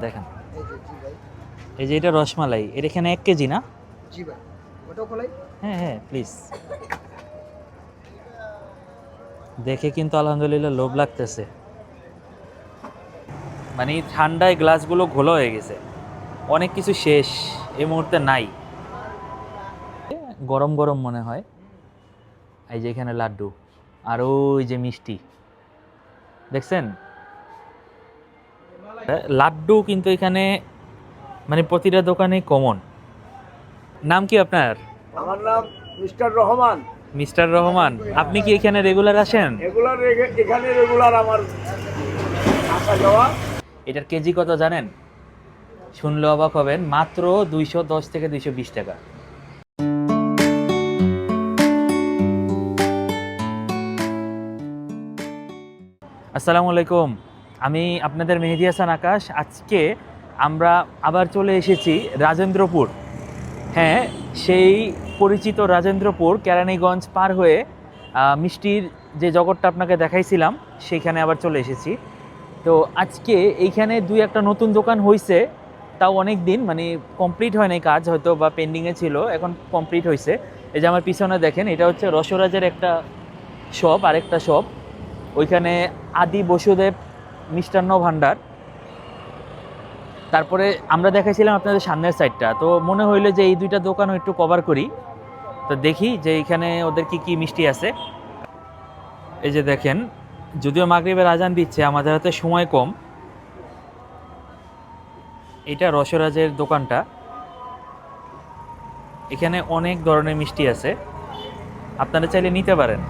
দেখেন এই যে এটা রসমালাই, এটা এখানে 1 কেজি না? জি ভাই, ওটাও খোলাই। হ্যাঁ হ্যাঁ প্লিজ। দেখে কিন্তু আলহামদুলিল্লাহ লোভ লাগতেছে, মানে ঠান্ডায় গ্লাসগুলো ঘোলা হয়ে গেছে, অনেক কিছু শেষ এই মুহূর্তে নাই, গরম গরম মনে হয়। এই যে এখানে লাড্ডু আর ওই যে মিষ্টি দেখছেন, লাড্ডু কিন্তু এখানে মানে প্রতিটা দোকানে কমন। নাম কি আপনার? আমার নাম মিস্টার রহমান। মিস্টার রহমান, আপনি কি এখানে রেগুলার আসেন? এখানে রেগুলার আমার আসা যাওয়া। এটার কেজি কত জানেন? শুনলে অবাক হবেন, মাত্র 210 থেকে 220 টাকা। আসসালামু আলাইকুম, আমি আপনাদের মেহেদী হাসান আকাশ। আজকে আমরা আবার চলে এসেছি রাজেন্দ্রপুর। হ্যাঁ, সেই পরিচিত রাজেন্দ্রপুর, কেরানীগঞ্জ পার হয়ে মিষ্টির যে জগৎটা আপনাকে দেখাইছিলাম সেইখানে আবার চলে এসেছি। তো আজকে এইখানে দুই একটা নতুন দোকান হয়েছে, তাও অনেক দিন, মানে কমপ্লিট হয় নাই কাজ, হয়তো বা পেন্ডিংয়ে ছিল, এখন কমপ্লিট হয়েছে। এই যে আমার পিছনে দেখেন, এটা হচ্ছে রসরাজের একটা শপ, আরেকটা শপ ওইখানে আদি বসুদেব মিষ্টান্ন ভাণ্ডার। তারপরে আমরা দেখাইছিলাম আপনাদের সামনের সাইডটা, তো মনে হইলো যে এই দুইটা দোকানও একটু কভার করি, তো দেখি যে এখানে ওদের কি কি মিষ্টি আছে। এই যে দেখেন, যদিও মাগরিবের আজান দিচ্ছে, আমাদের হাতে সময় কম। এটা রসরাজের দোকানটা, এখানে অনেক ধরনের মিষ্টি আছে, আপনারা চাইলে নিতে পারেন।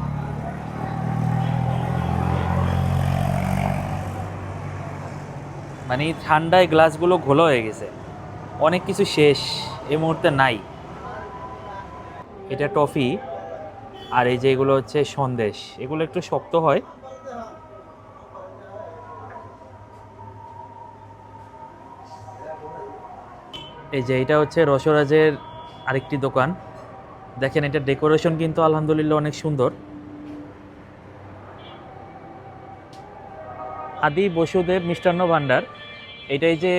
মানে ঠান্ডায় গ্লাসগুলো ঘোলা হয়ে গেছে, অনেক কিছু শেষ এই মুহূর্তে নাই। এটা টফি, আর এই যে এগুলো হচ্ছে সন্দেশ, এগুলো একটু শক্ত হয়। এই যে এটা হচ্ছে রসরাজের আরেকটি দোকান, দেখেন এটা ডেকোরেশন কিন্তু আলহামদুলিল্লাহ অনেক সুন্দর। আদি বসুদেব মিষ্টান্ন ভাণ্ডার, এটাই যে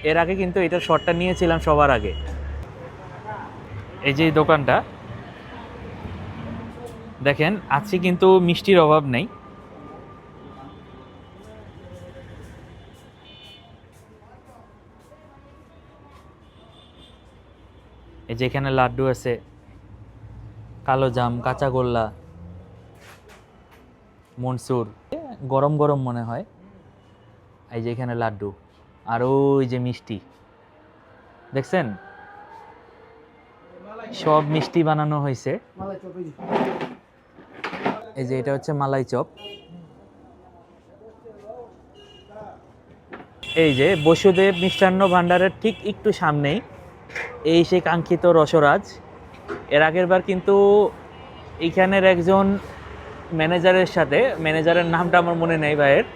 এর আগে কিন্তু এটার শটটা নিয়েছিলাম সবার আগে। এই যে এই দোকানটা দেখেন, আজকে কিন্তু মিষ্টির অভাব নেই। এই যে এখানে লাড্ডু আছে, কালো জাম, কাঁচাগোল্লা, মনসুর, গরম গরম মনে হয়। এই যে এখানে লাড্ডু আর ওই যে মিষ্টি দেখছেন, সব মিষ্টি বানানো হয়েছে। এই যে এটা হচ্ছে মালাই চপ। এই যে বসুদেব মিষ্টান্ন ভাণ্ডারের ঠিক একটু সামনেই এই সেই কাঙ্ক্ষিত রসরাজ। এর আগের বার কিন্তু এইখানের একজন ম্যানেজারের সাথে, ম্যানেজারের নামটা আমার মনে নেই ভাইয়ের,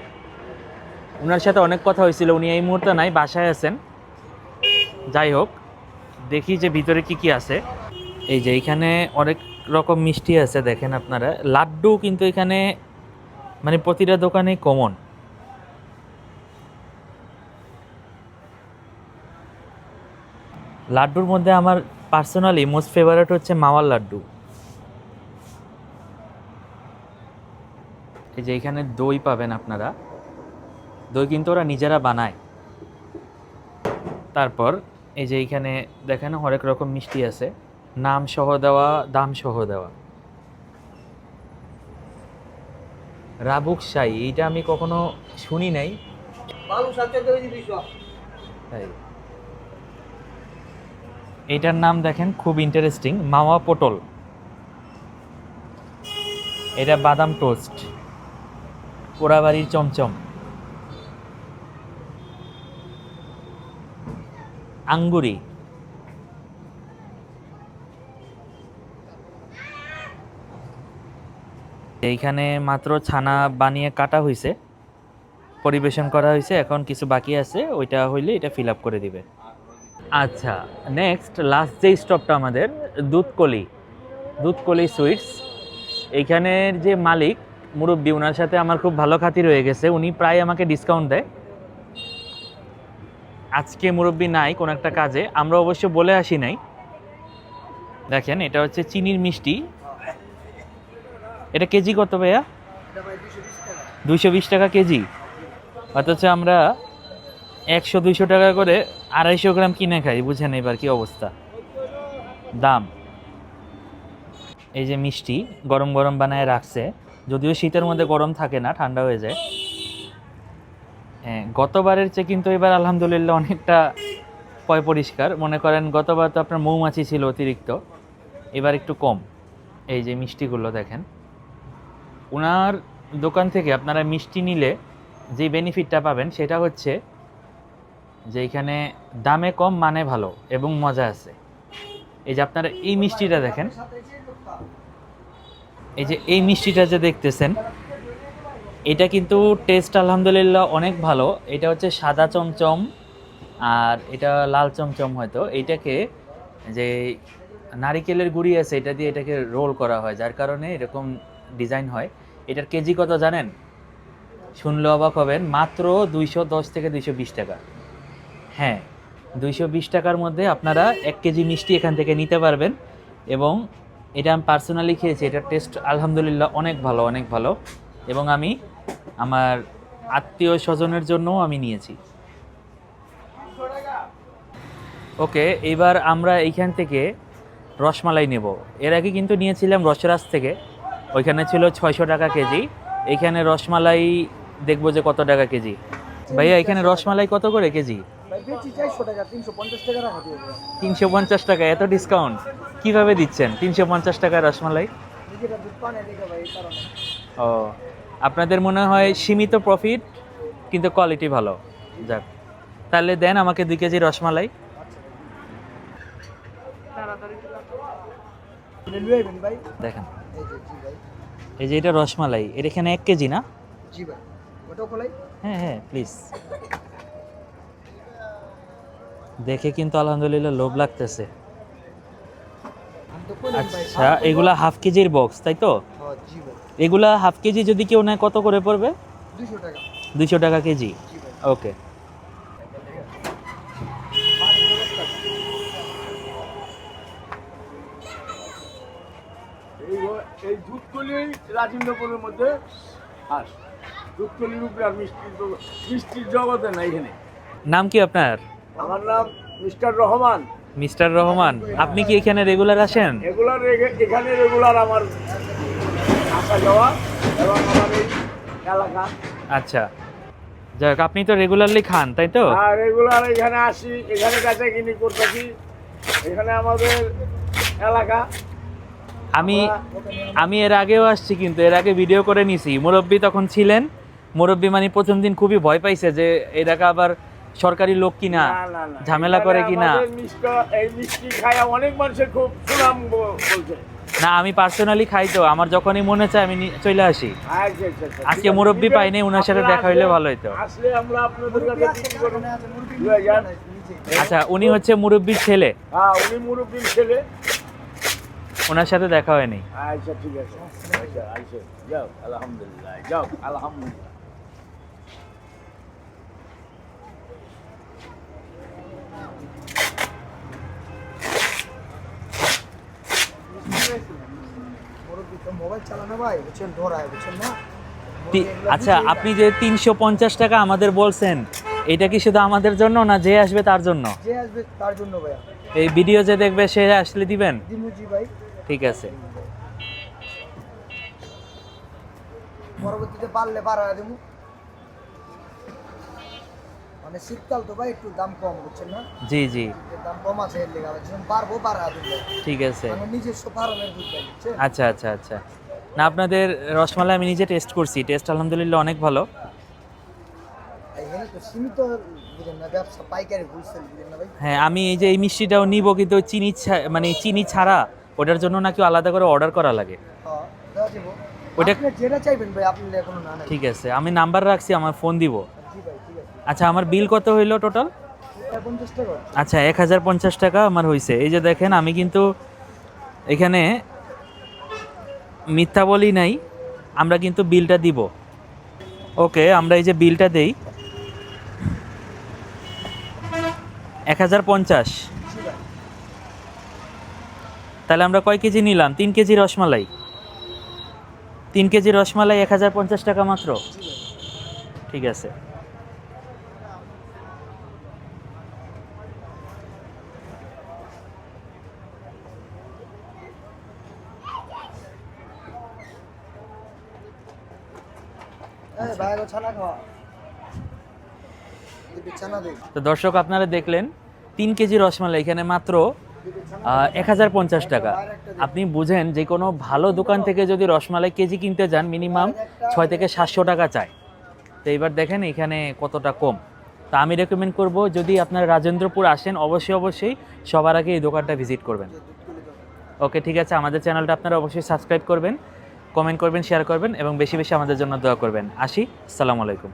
ওনার সাথে অনেক কথা হয়েছিল, উনি এই মুহূর্তে নাই, বাসায় আছেন। যাই হোক, দেখি যে ভিতরে কি কি আছে। এই যে এখানে অনেক রকম মিষ্টি আছে, দেখেন আপনারা। লাড্ডু কিন্তু এখানে মানে প্রতিটা দোকানে কমন। লাড্ডুর মধ্যে আমার পার্সোনালি মোস্ট ফেভারিট হচ্ছে মাওয়ার লাড্ডু। এই যে এখানে দই পাবেন আপনারা, দই কিন্তু ওরা নিজেরা বানায়। তারপর এই যে এইখানে দেখেন হরেক রকম মিষ্টি আছে, নাম সহ দেওয়া, দাম সহ দেওয়া। রাবুক শাই, এইটা আমি কখনো শুনি নাই। তাই এইটার নাম দেখেন খুব ইন্টারেস্টিং, মাওয়া পটল। এটা বাদাম টোস্ট, পোড়াবাড়ির চমচম, আঙ্গুরি। এইখানে মাত্র ছানা বানিয়ে কাটা হয়েছে, পরিবেশন করা হয়েছে, এখন কিছু বাকি আছে, ওইটা হইলে এটা ফিল আপ করে দিবে। আচ্ছা, নেক্সট লাস্ট যে স্টপটা আমাদের দুধকলি, দুধকলি সুইটস। এইখানের যে মালিক মুরব্বী, ওনার সাথে আমার খুব ভালো খাতির হয়ে গেছে, উনি প্রায় আমাকে ডিসকাউন্ট দেয়। আজকে মুরব্বি নাই কোনো একটা কাজে, আমরা অবশ্য বলে আসি নাই। দেখেন এটা হচ্ছে চিনির মিষ্টি। এটা কেজি কত ভাইয়া? 220 টাকা কেজি। অথচ আমরা 100-200 টাকা করে 250 গ্রাম কিনে খাই। বুঝেন এবার কি অবস্থা, দাম। এই যে মিষ্টি গরম গরম বানায় রাখছে, যদিও শীতের মধ্যে গরম থাকে না, ঠান্ডা হয়ে যায়। হ্যাঁ, গতবারের চেয়ে কিন্তু এবার আলহামদুলিল্লাহ অনেকটা পয় পরিষ্কার। মনে করেন গতবার তো আপনার মৌমাছি ছিল অতিরিক্ত, এবার একটু কম। এই যে মিষ্টিগুলো দেখেন, ওনার দোকান থেকে আপনারা মিষ্টি নিলে যে বেনিফিটটা পাবেন সেটা হচ্ছে যে এখানে দামে কম, মানে ভালো এবং মজা আছে। এই যে আপনারা এই মিষ্টিটা দেখেন, এই যে এই মিষ্টিটা যে দেখতেছেন, এটা কিন্তু টেস্ট আলহামদুলিল্লাহ অনেক ভালো। এটা হচ্ছে সাদা চমচম আর এটা লাল চমচম। হয়তো এইটাকে যে নারিকেলের গুঁড়ি আছে এটা দিয়ে এটাকে রোল করা হয়, যার কারণে এরকম ডিজাইন হয়। এটার কেজি কত জানেন? শুনলে অবাক হবেন, মাত্র 210 থেকে 220 টাকা। হ্যাঁ, 220 টাকার মধ্যে আপনারা 1 কেজি মিষ্টি এখান থেকে নিতে পারবেন। এবং এটা আমি পার্সোনালি খেয়েছি, এটার টেস্ট আলহামদুলিল্লাহ অনেক ভালো, অনেক ভালো। এবং আমি আমার আত্মীয় স্বজনের জন্যও আমি নিয়েছি। ওকে, এবার আমরা এইখান থেকে রসমালাই নেব। এর আগে কিন্তু নিয়েছিলাম রসরাজ থেকে, ওইখানে ছিল 600 টাকা কেজি। এখানে রসমালাই দেখবো যে কত টাকা কেজি। ভাইয়া এখানে রসমালাই কত করে কেজি? 350 টাকা। এত ডিসকাউন্ট কিভাবে দিচ্ছেন? 350 টাকা রসমালাই। ও, আপনাদের মনে হয় সীমিত প্রফিট কিন্তু কোয়ালিটি ভালো। যাক, তাহলে দেন আমাকে 2 কেজি রসমালাই। দেখেন এই যে এটা রসমালাই, এর এখানে 1 কেজি না? হ্যাঁ হ্যাঁ প্লিজ। দেখে কিন্তু আলহামদুলিল্লাহ লোভ লাগতেছে। আচ্ছা, এগুলা হাফ কেজির বক্স তাই তো? এগুলা হাফ কেজি যদি কেউ নেয় কত করে পড়বে? 200 টাকা কেজি। ওকে, এই দুধকলি রাজেন্দ্রপুরের মধ্যে আর দুধকলির উপরে আর মিষ্টির জগতে না এখানে। নাম কি আপনার? আমার নাম মিস্টার রহমান। মিস্টার রহমান, আপনি কি এখানে রেগুলার আসেন? এখানে রেগুলার আমার আসা যাওয়া এবং আমার এই এলাকা। আচ্ছা, যাক, আপনি তো রেগুলারলি খান তাই তো? আর রেগুলার এখানে আসি, এখানে কাছে কিনি করতেছি। এখানে আমাদের এলাকা। আমি এর আগেও আসছি, কিন্তু এর আগে ভিডিও করে নিছি। মুরব্বি তখন ছিলেন। মুরব্বি মানে প্রথম দিন খুবই ভয় পাইছে যে এই টাকা আবার সরকারি লোক কিনা, ঝামেলা করে কিনা। এই মিষ্টি খায়া অনেক মানুষের খুব সুনাম বলছে। না, আমি পার্সোনালি খাই তো, আমার যখনই মনে চায় আমি চলে আসি। আজকে মুরব্বি পাইনি, ওনার সাথে দেখা হইলে ভালো হইতো। আসলে আমরা আপনাদের কাছে বিক্রি করব 2000। আচ্ছা, উনি হচ্ছে মুরব্বির ছেলে? হ্যাঁ, উনি মুরব্বির ছেলে। ওনার সাথে দেখা হয়নি। আচ্ছা ঠিক আছে, আচ্ছা আচ্ছা, যাও আলহামদুলিল্লাহ, যাও আলহামদুলিল্লাহ। মোবাইল চালানো ভাই, বুঝছেন, ধরায়, বুঝছেন না। আচ্ছা, আপনি যে 350 টাকা আমাদের বলছেন, এটা কি শুধু আমাদের জন্য না যে আসবে তার জন্য? যে আসবে তার জন্য ভাইয়া। এই ভিডিও যে দেখবে সে আসলে দিবেন? দিমুজি ভাই। ঠিক আছে, পরবর্তীতে পারলে বাড়ায় দেবো। মানে শীতকাল তো ভাই একটু দাম কম, বুঝছেন না। জি জি, দাম কম আছে, এর লেগে যখন পারবো বাড়ায় দেবো। ঠিক আছে, মানে নিজস্ব ফার্মের দুধ ভাই, বুঝছেন। আচ্ছা আচ্ছা আচ্ছা। না, আপনাদের রসমালাই আমি নিজে টেস্ট করছি, টেস্ট আলহামদুলিল্লাহ অনেক ভালো। এখানে তো সীমিত, বুঝেন না, ব্যবসা পাইকারি হোলসেল, বুঝেন না ভাই। হ্যাঁ, আমি এই যে এই মিষ্টিটাও নিব, কিন্তু মানে চিনি ছাড়া, ওটার জন্য নাকি আলাদা করে অর্ডার করা লাগে। হ্যাঁ, দেওয়া দেবো। ওটা আপনি যেটা চাইবেন ভাই, আপনি এখনো না নাই। ঠিক আছে, আমি নাম্বার রাখছি, আমার ফোন দিব। জি ভাই, ঠিক আছে। আচ্ছা, আমার বিল কত হইলো টোটাল? 50 টাকা। আচ্ছা, 1050 টাকা আমার হয়েছে। এই যে দেখেন, আমি কিন্তু এখানে মিথ্যা বলি নাই, আমরা কিন্তু বিলটা দিব। ওকে, আমরা এই যে বিলটা দেই। 1050। তাহলে আমরা কয় কেজি নিলাম? 3 কেজি রসমালাই। 3 কেজি রসমালাই 1050 টাকা মাত্র। ঠিক আছে। তো দর্শক আপনারা দেখলেন 3 কেজি রসমালাই এখানে মাত্র 1050 টাকা। আপনি বুঝেন যে কোনো ভালো দোকান থেকে যদি রসমালাই কেজি কিনতে যান মিনিমাম 6 থেকে 700 টাকা চায়। তো এবার দেখেন এখানে কতটা কম। তা আমি রেকমেন্ড করব যদি আপনারা রাজেন্দ্রপুর আসেন অবশ্যই সবার আগে এই দোকানটা ভিজিট করবেন। ওকে, ঠিক আছে। আমাদের চ্যানেলটা আপনারা অবশ্যই সাবস্ক্রাইব করবেন, কমেন্ট করবেন, শেয়ার করবেন এবং বেশি বেশি আমাদের জন্য দোয়া করবেন। আসি, আসসালামু আলাইকুম।